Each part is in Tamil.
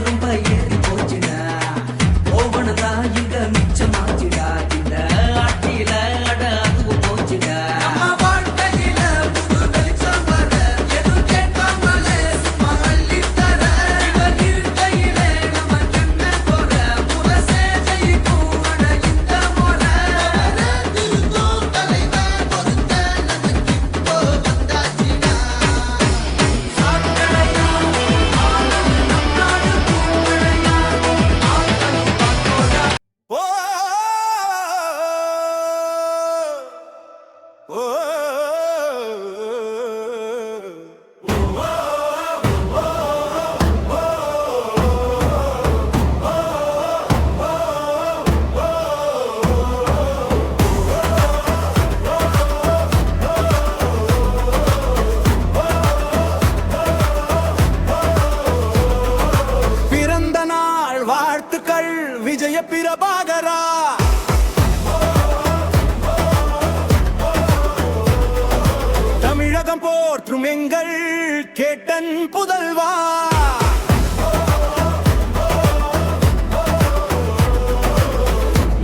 ரொம்ப ஏறி போச்சுடா ஓவனதா இங்க மிச்சமாச்சுடா இந்த ஆட்டியில அட அதுவும் போச்சுடா விஜய பிரபாகரா தமிழகம் போற்றும் எங்கள் கேட்டன் புதல்வா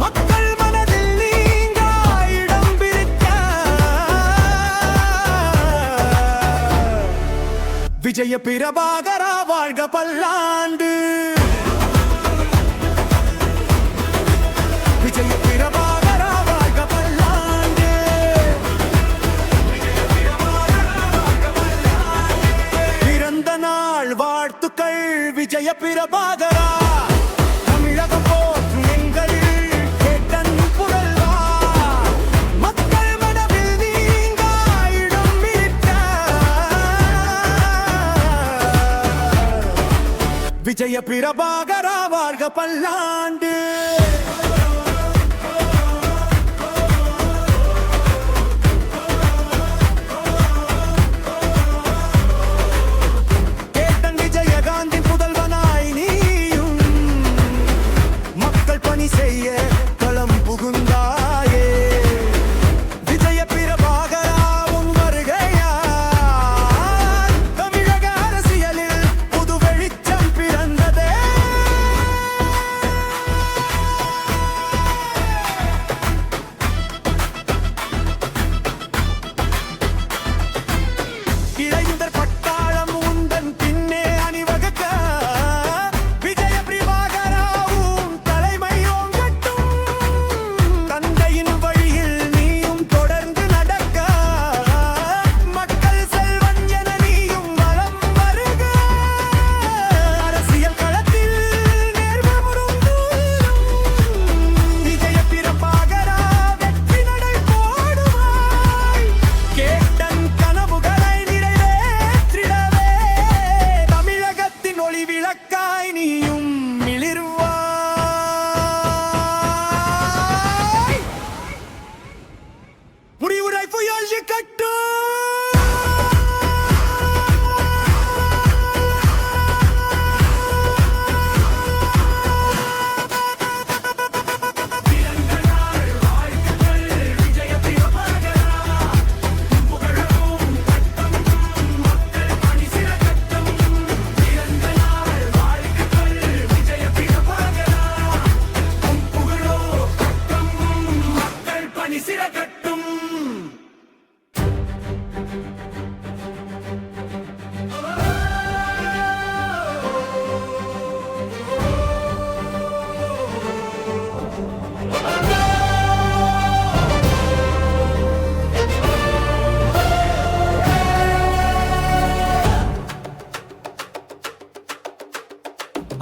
மக்கள் மனதில் நீங்க இடம் பிடிக்க விஜய பிரபாகரா வாழ்க பல்லாண்டு விஜய பிரபாகரா வாழ்க பல்லாண்டு பிறந்த நாள் வாழ்த்துக்கள் விஜய பிரபாகரா தமிழகம் போற்றும் எங்கள் கேட்டன் புதல்வா மக்கள் மனதில் நீங்க இடம் பிடிக்க விஜய பிரபாகரா வாழ்க பல்லாண்டு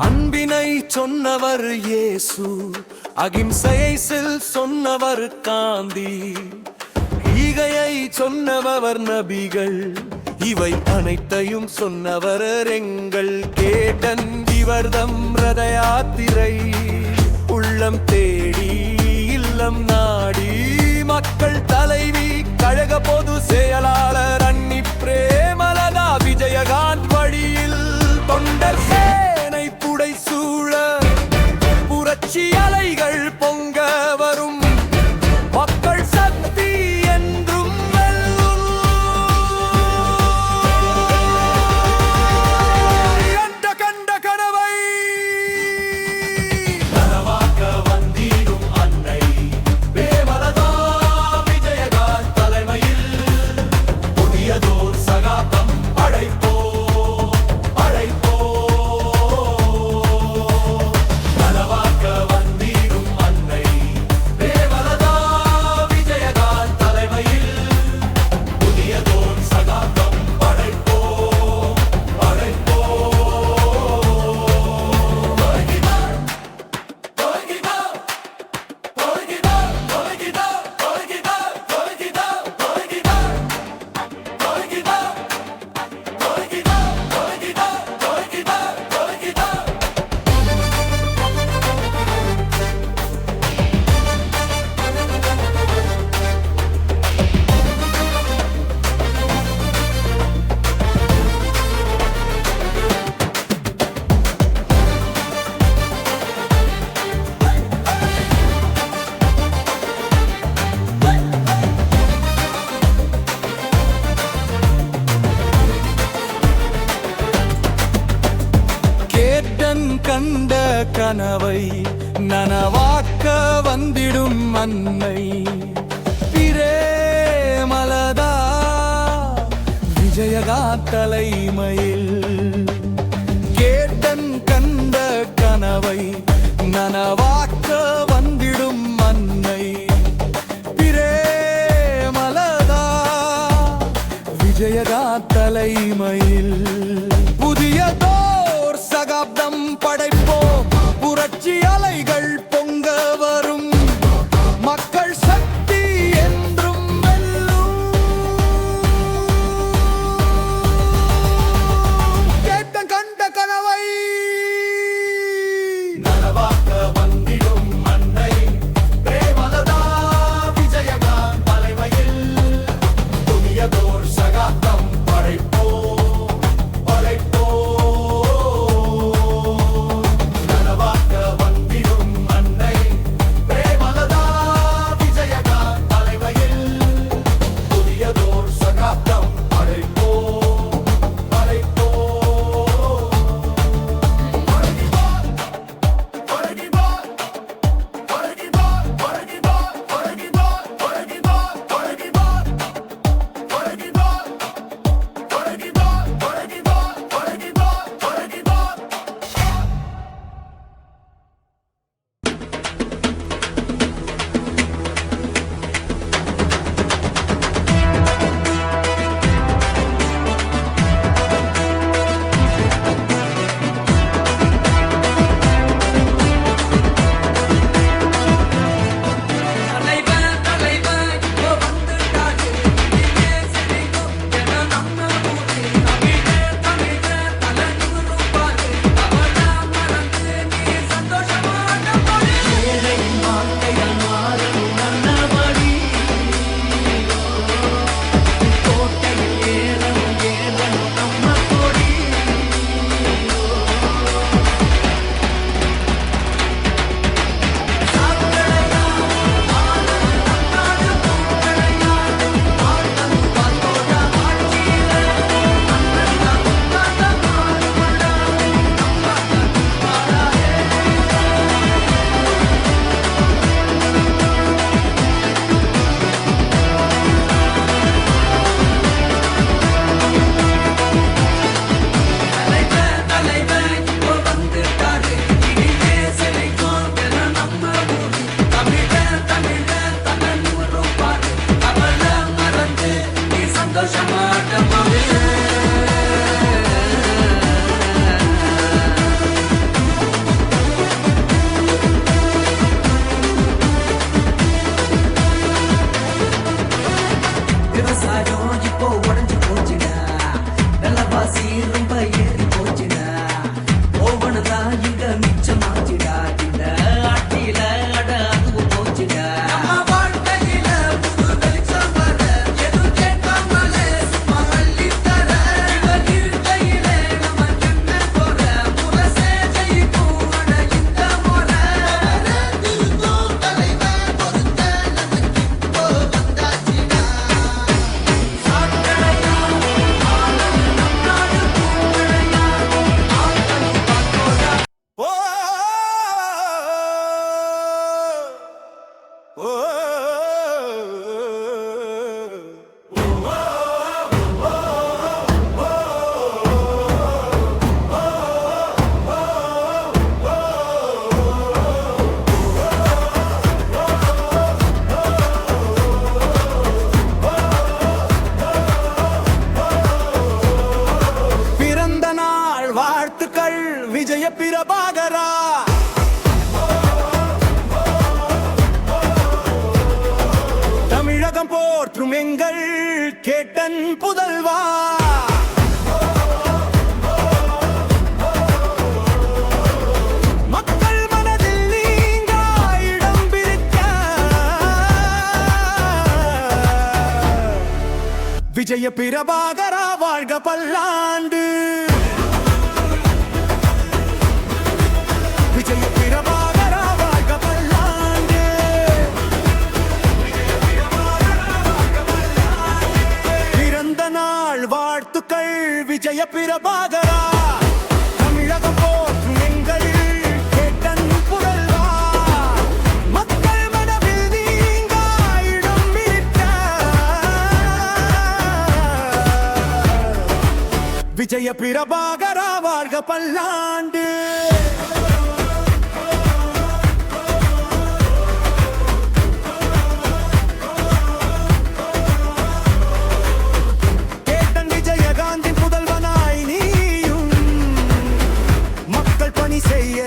அன்பினை சொன்னவர் இயேசு, அகிம்சையை சொன்னவர் காந்தி, ஈகையை சொன்னவர் நபிகள், இவை அனைத்தையும் சொன்னவர் எங்கள் கேட்டன். இவர்தம் ரத யாத்திரை உள்ளம் தேடி இல்லம் நாடி, மக்கள் தலைவி கழக பொது செயலாளர் அன்னி பிரேமலதா விஜயகாந்த் வழியில் தொண்டர் சேனை புடை சூழ புரட்சி அலைகள் பொங்க வரும், மக்கள் சக்தி என்றும் வெல்லும். கண்ட கனவை கண்ட கனவை நனவாக்க வந்திடும் அன்னை பிரேமலதா விஜயகா தலைமையில் கேட்டன் கண்ட கனவை நனவாக்க வந்திடும் அன்னை பிரேமலதா விஜயகா தலைமையில் புதியதோர் சகாப்தம் படைப்போம் புரட்சி அலைகள் பொங்க வரும் மக்கள் சக்தி என்றும் வெல்லும் கேட்ட கண்ட கனவை நனவாக்க வந்திடும் அன்னை பிரேமலதா விஜயகா தலைமையில் புதியதோர் சகாப்தம் படைப்போம் நனவாக்க வந்திடும் அன்னை பிரேமலதா விஜயகா தலைமையில் புதியதோர் சகாப்தம் படைப்போம் தலைவன் தலைவன் இப்போ வந்துட்டாரு இனிமே சிரிக்கும் என நம்ம ஊரு தமிழர் தமிழர் தலை நிமிருப்பாரு அவளா மறந்து நீ சந்தோஷமாக போடு ஏழையின் வாழ்க்கையில் மாறணும் நல்லபடி கோட்டையில் ஏறணும் ஏறணும் நம்ம கொடி தலைவன் தலைவன் இப்போ வந்துட்டாரு இனிமே சிரிக்கும் என நம்ம ஊரு தமிழர் தமிழர் தலை நிமிருப்பாரு அவளை மறந்து நீ சந்தோஷமாக போடு விவசாயம் இப்போ உடஞ்சு போச்சுடா விலைவாசி ரொம்ப ஏறி போச்சுடா ஓவனதா இங்க மிச்சமாச்சுடா இந்த ஆட்டில அட அதுவும் போச்சுடா நம்ம வாழ்க்கையில புது வெளிச்சம் வர எது கேட்காமலே சும்மா வள்ளி தர இவர் இருக்கையில நம்ம என்ன போற முரசே ஜெயிக்கும் அட இந்த முறை திருத்தம் தலைவன் பொறுத்த நமக்கு இப்போ வந்தாச்சுடா ஓ ஓ பிறந்த நாள் வாழ்த்துக்கள் விஜய பிரபாகரா தமிழகம் போற்றும் எங்கள் கேட்டன் புதல்வா மக்கள் மனதில் நீங்க இடம் பிடிக்க விஜய பிரபாகரா வாழ்க பல்லாண்டு விஜய பிரபாகரா வாழ்க பல்லாண்டு பிறந்த நாள் வாழ்த்துக்கள் விஜய பிரபாகரா தமிழகம் போற்றும் எங்கள் விஜய பிரபாகரா வாழ்க பல்லாண்டு. கேப்டன் விஜயகாந்தின் புதல்வனாய் நீயும் மக்கள் பணி செய்ய